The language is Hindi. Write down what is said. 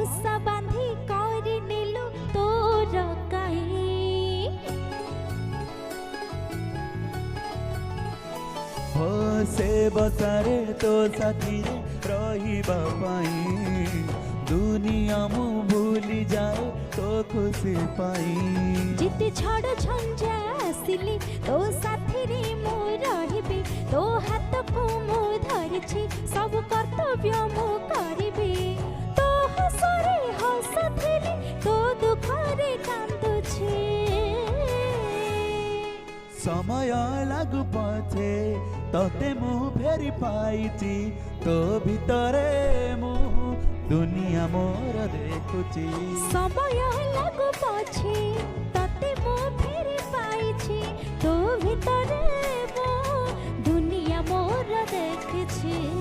बसा बांधी करी नीलु तोर काई हो से बसारे तो साथी रहिबा पाई दुनिया मु भूली जाए तो खुशी पाई जिते छड़ झंझा आसिली तो साथी रे मु रहिबी तो हाथ को मु धरिछि सब कर्तव्य मु करिबी तो हसरे हसथिली तो दुखरे कांदुछि समय लागु पछे तते मु फेरी पाइछि तो भितरे मु दुनिया मोर देखुछि समय लागु पछे तते मु फेरी पाइछि तो भितरे मु दुनिया मोर देखुछि।